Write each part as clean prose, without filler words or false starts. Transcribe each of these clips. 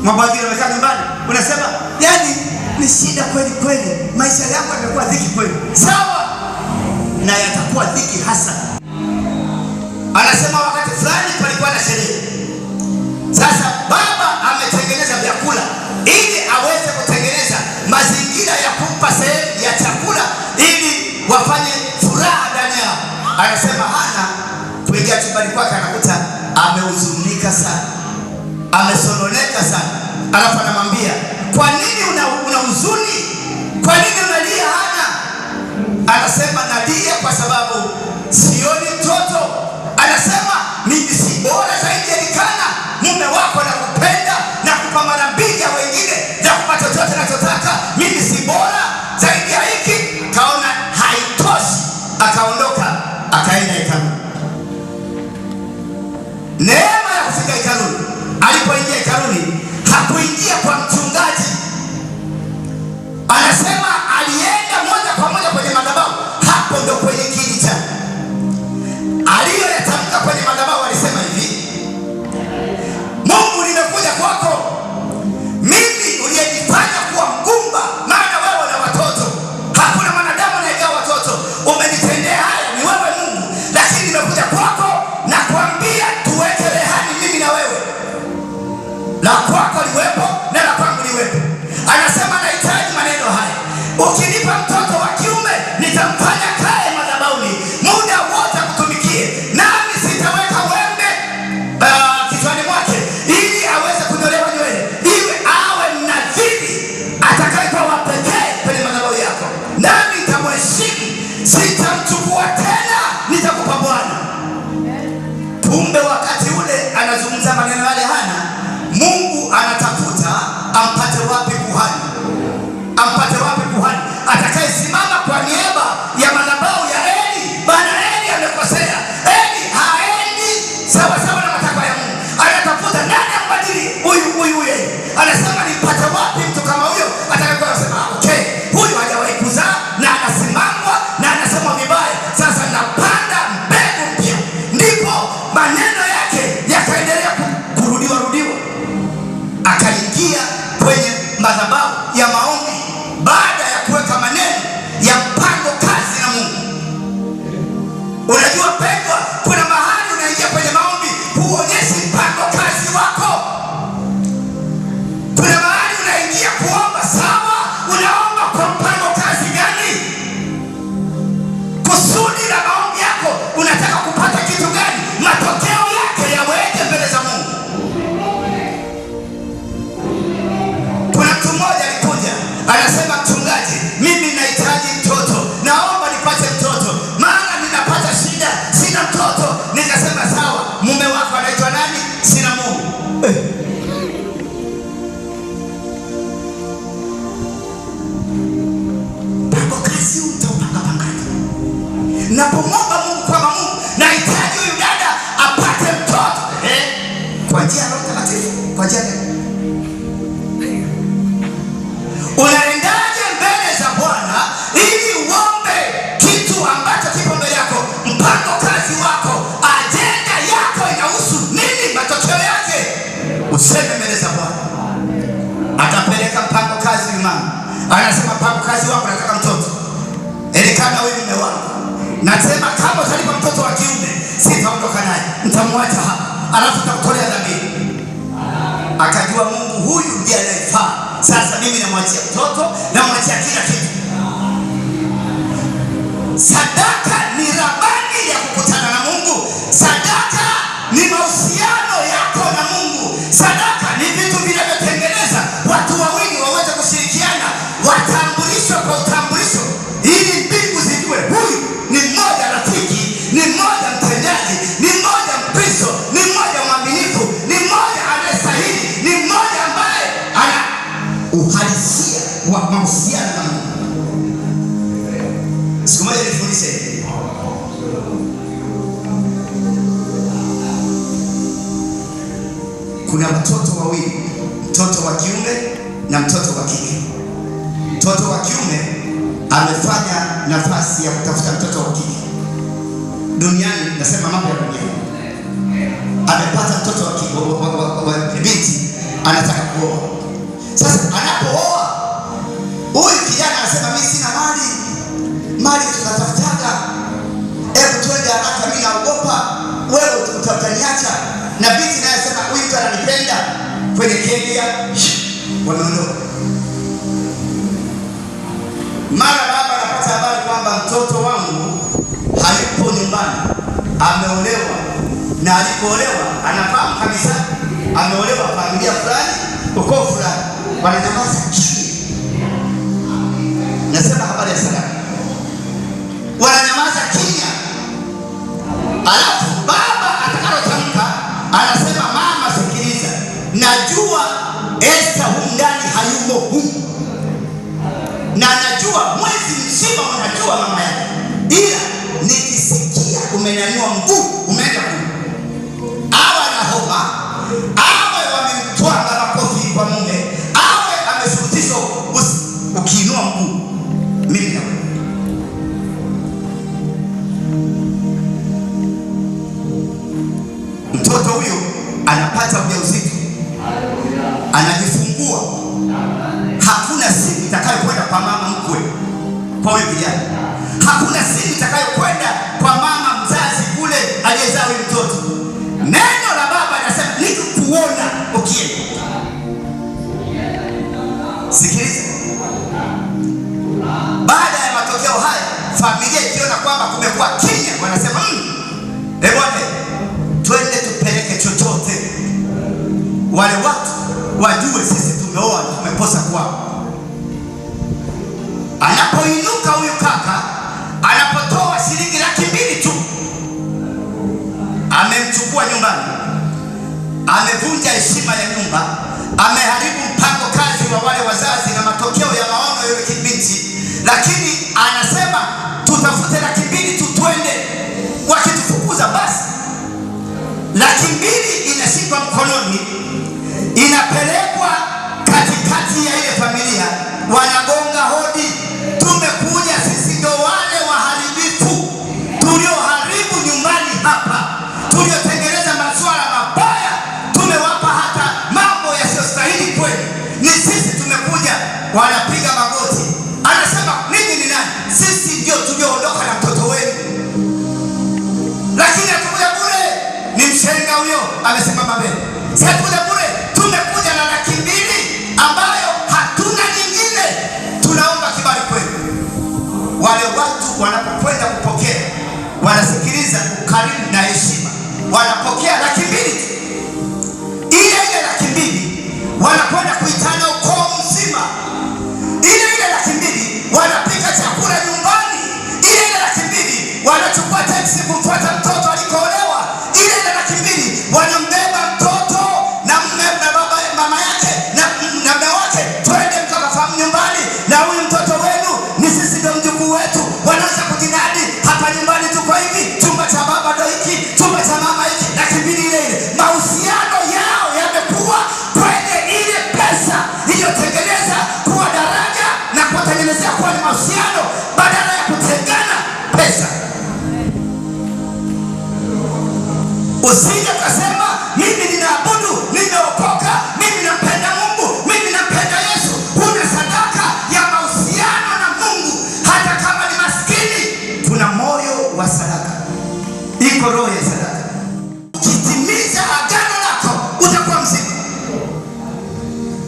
Mabadilio yamekaa nyumbani. Unasema, yani ni shida kweli kweli. Maisha yangu yamekuwa dhiki kweli. Sawa. Na yatakuwa dhiki hasa. Anasema wakati fulani palikuwa na sherehe. Sasa baba ametengeneza vyakula ili aweze kutengeneza mazingira ya kumpa sehemu ya chakula ili wafanye furaha ndani yao. Anasema Hana kuingia chumbani kwake anakuta amehuzunika sana, amesononeka sana. Alafu anamwambia, kwa nini una huzuni? Kwa nini unalia Hana? Anasema nalia kwa sababu sioni mtoto. Anasema mimi si bora zaidi ya Elikana mume wako, na kupenda na kupa mara mbili ya wengine na kupa chochote nachotaka. Mimi si bora zaidi ya hiki. Kaona haitoshi, akaondoka akaenda hekaluni. Neema ya kufika hekaluni. Alipoingia hekaluni hakuingia kwa mchungaji. Anasema alienda moja kwa moja kwenye madhabahu. Hapo ndo kwenye kiti chake. Aliyoyatamka kwenye madhabahu alisema hivi, Mungu nimekuja kwako, mimi uliyenifanya kuwa mgumba, maana wewe na watoto, hakuna mwanadamu anayejaa watoto. Umenitendea haya, ni wewe Mungu, lakini nimekuja kwako na kuambia tuweke rehani mimi na wewe, la kwako liwepo na la kwangu liwepo. Anasema nahitaji maneno haya, ukinipa mtoto wa kiume nitamfanya kae madhabahuni muda wote akutumikie, nami sitaweka wembe kichwani mwake ili aweze kunyolewa nywele, iwe awe mnadhiri atakayekuwa wa pekee kwenye madhabahu yako, nami nitamheshimu, sitamchukua tena, nitakupa Bwana. Kumbe wakati ule anazungumza maneno yale Hana, Mungu anatafuta ampate wapi kuhani, ampate wapi kuhani atakayesimama kwa niaba ya madhabahu ya Eli. Bwana Eli amekosea, Eli haendi sawa sawa na matakwa ya Mungu. Anatafuta nani ambadili huyu Eli. Anasema nipate wapi mtu kama huyo atakayekuwa anasema okay, huyu hajawahi kuzaa na anasimamwa na anasema vibaya, sasa napanda mbegu mpya. Ndipo maneno yake yakaendelea kurudiwa. Akaingia kwenye madhabahu ya maombi baada ya kuweka maneno ya mpango kazi na Mungu. Unajua pendwa, kuna mahali unaingia kwenye maombi huonyeshi mpango kazi wako. Kuna mahali unaingia kuomba, sawa, unaomba kwa mpango kazi gani? Kusudi la maombi yako unataka kupata kitu gani? Matokeo yake yaweje mbele za Mungu? Kuna mtu mmoja alikuja anasema, mchungaji, mimi nahitaji mtoto, naomba nipate mtoto, maana ninapata shida, sina mtoto. Nikasema sawa, mume wako anaitwa nani? Sina Mungu. Pango kazi utaupanga pangaji. Napomwomba Mungu kwamba Mungu nahitaji huyu dada apate mtoto, kwa njia ya Roho Mtakatifu, kwa njia unaendaje mbele za Bwana ili uombe kitu ambacho kipo mbele yako? Mpango kazi wako, ajenda yako inahusu nini? Matokeo yake useme mbele za Bwana. Atapeleka mpango kazi imani. Anasema mpango kazi wako, nataka mtoto. Elikana, wewe mume wangu, nasema kama utanipa mtoto wa kiume sitaondoka naye, nitamwacha hapa, alafu nitakutolea dhabihu. Akajua Mungu huyu ndiye anayefaa. Sasa mimi namwachia mtoto, namwachia kila kitu. Sadaka ni ramani ya kukutana na Mungu. Sadaka ni mahusiano yako na Mungu. Sadaka ni vitu vinavyotengeneza watu wawili waweze kushirikiana, watambulishwe kwa utambulisho, ili mbingu zijue huyu ni mmoja rafiki, ni mmoja mtendaji, ni mmoja Mkristo, ni mmoja mwaminifu, ni mmoja anayestahili, ni mmoja ambaye ana uhalisia wa mahusiano na Mungu. Siku moja nilifundisha, kuna watoto wawili, mtoto wa kiume na mtoto wa kike. Mtoto wa kiume amefanya nafasi ya kutafuta mtoto wa kike duniani, nasema mambo ya duniani. Amepata mtoto wa binti, anataka kuoa. Sasa anapooa, huyu kijana anasema mimi sina mali tunatafutaga, hebu twende haraka, mimi naogopa wewe utaniacha. Na binti naye anasema huyu mtu ananipenda. Kwenye Kenya wameondoka. Mara baba anapata habari kwamba mtoto wangu hayupo nyumbani, ameolewa, na alipoolewa anafahamu kabisa ameolewa familia fulani, ukoo fulani. Wananyamaza kimya. Nasema habari ya sadaka, wananyamaza kimya. Alafu baba atakalotamka anasema, mama sikiliza, najua Esther humu ndani hayumo humu, na najua mwezi mzima unajua mama yake, ila nikisikia umenyanyua mguu umeenda kule, awe na homa, awe wamemtwanga makofi kwa mume, awe ameshurutishwa, ukiinua mguu mimi na mtoto huyo anapata ujauzito, anajifungua. Hakuna siku itakayokwenda kwa mama mkwe kwa huyo kijana, hakuna siku itakayokwenda kwa mama mzazi kule aliyezaa huyo mtoto. Neno la baba linasema nikukuona ukienda. Sikiliza, baada ya matokeo haya, familia ikiona kwamba kumekuwa kimya, wanasema bwana, twende tupeleke chochote, wale watu wajue sisi tumeoa, tumeposa kwao. Anapoinuka huyu kaka, anapotoa shilingi 200,000 tu, amemchukua nyumbani, amevunja heshima ya nyumba, ameharibu mpango kazi wa wale wazazi na matokeo ya maono ya yule kibinti. Lakini anasema tutafute 200,000 tu twende, wakitufukuza basi. 200,000 inashikwa mkononi, inapelekwa katikati ya ile familia, wanagonga hodi, tumekuja sisi ndio wale waharibifu tulioharibu nyumbani hapa, tuliotengeneza masuala mabaya, tumewapa hata mambo yasiyostahili kweli, ni sisi tumekuja. Wanapiga magoti, anasema mimi ni nani? Sisi ndio tulioondoka na mtoto wenu, lakini hatukuja bure. Ni mshenga huyo amesimama mbele, sikuja bure, tumekuja na 200,000 ambayo hatuna nyingine, tunaomba kibali kwenu. Wale watu wanapokwenda kupokea, wanasikiliza ukarimu na heshima, wanapokea 200,000. Ile 200,000 wanakwenda kuitana ukoo mzima. Ile 200,000 wanapika chakula nyumbani. Ile 200,000 wanachukua taxi kumfuata mtoto alikoolewa. Ile 200,000 wanambeba mtoto na baba mama yake na mume wake, twende mkafahamu nyumbani, na huyu mtoto wenu ni sisi, ndio mjukuu wetu. Wanaanza kujinadi, hapa nyumbani tuko hivi, chumba cha baba ndio hiki, chumba cha mama hiki. 200,000 ile mahusiano yao yamekuwa kwenye ile pesa iliyotengeneza kuwa daraja na kuwatengenezea kuwa ni mahusiano badala ya kutengana pesa. Usije ukasema mimi ninaabudu, nimeokoka, mimi nampenda Mungu, mimi nampenda Yesu. Huna sadaka ya mahusiano na Mungu. Hata kama ni maskini, kuna moyo wa sadaka, iko roho ya sadaka. Ukitimiza agano lako utakuwa mzima.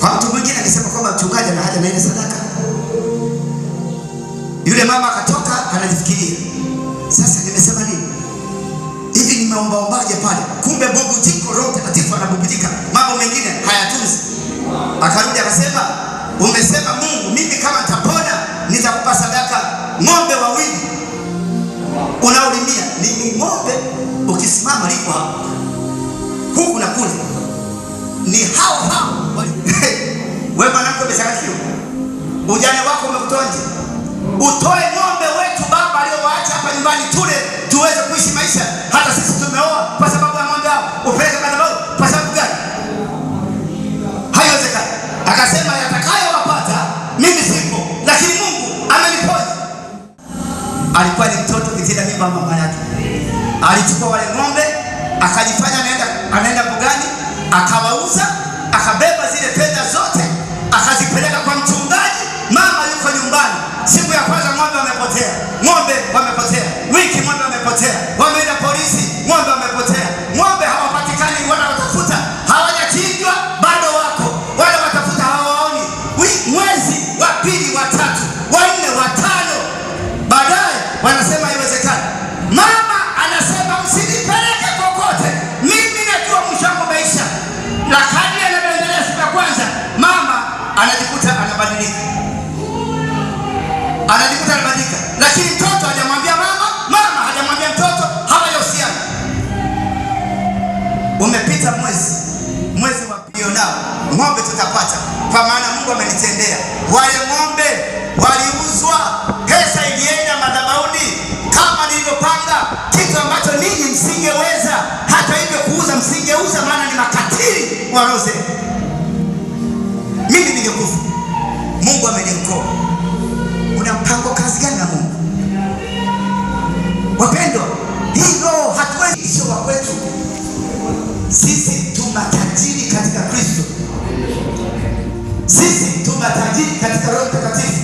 Kwa mtu mwingine akisema kwamba mchungaji ana haja na ile sadaka, yule mama akatoka anajifikiria, sasa nimesema nini? Hivi nimeombaombaje pale? Kumbe Mungu jiko Roho Mtakatifu anabubujika, mambo mengine hayatunzi. Akarudi akasema, umesema Mungu, mimi kama nitapona nitakupa sadaka ng'ombe 2 unaolimia. Ni ng'ombe ukisimama liko hapo, huku na kule, ni hao wewe mwanangu umeshakiwa, ujane wako umekutoa nje. Utoe ng'ombe wetu baba aliyowaacha hapa nyumbani tule, tuweze kuishi maisha. Hata sisi tumeoa kwa sababu ya ng'ombe hao, upeleke madhabahu kwa sababu gani? Haiwezekani. Akasema yatakayowapata mimi sipo, lakini Mungu ameniponya. Alikuwa ni mtoto kitinda mimba mama yake, alichukua wale ng'ombe akajifanya anaenda mbugani, akawauza, akabeba kwa mchungaji, mama yuko nyumbani. Siku ya kwanza ng'ombe wamepotea, wiki ng'ombe wamepotea, wameenda polisi, ng'ombe wamepotea, ng'ombe hawapatikani, wanawatafuta, hawajachinjwa bado wako, wale watafuta hawaoni. Mwezi wa pili, wa tatu, wa nne, wa tano, baadaye wanasema haiwezekani. Mama anasema msinipeleke kokote, mimi najua mwisho wangu umeisha. Lakini anaendelea. Siku ya kwanza mama anajikuta anabadilika, lakini mtoto hajamwambia mama, mama hajamwambia mtoto, hawajahusiana. Umepita mwezi wa pili nao, ng'ombe tutapata, kwa maana Mungu amenitendea. Wale ng'ombe waliuzwa, pesa ilienda madhabahuni kama nilivyopanga, kitu ambacho ninyi msingeweza. Hata hivyo kuuza msingeuza, maana ni makatili wa roho. Mimi ningekufa, Mungu ameniokoa. Una mpango kazi gani na Mungu? Wapendwa, hilo hatuwezi, sio wa kwetu. Sisi tu matajiri katika Kristo, sisi tu matajiri katika Roho Mtakatifu.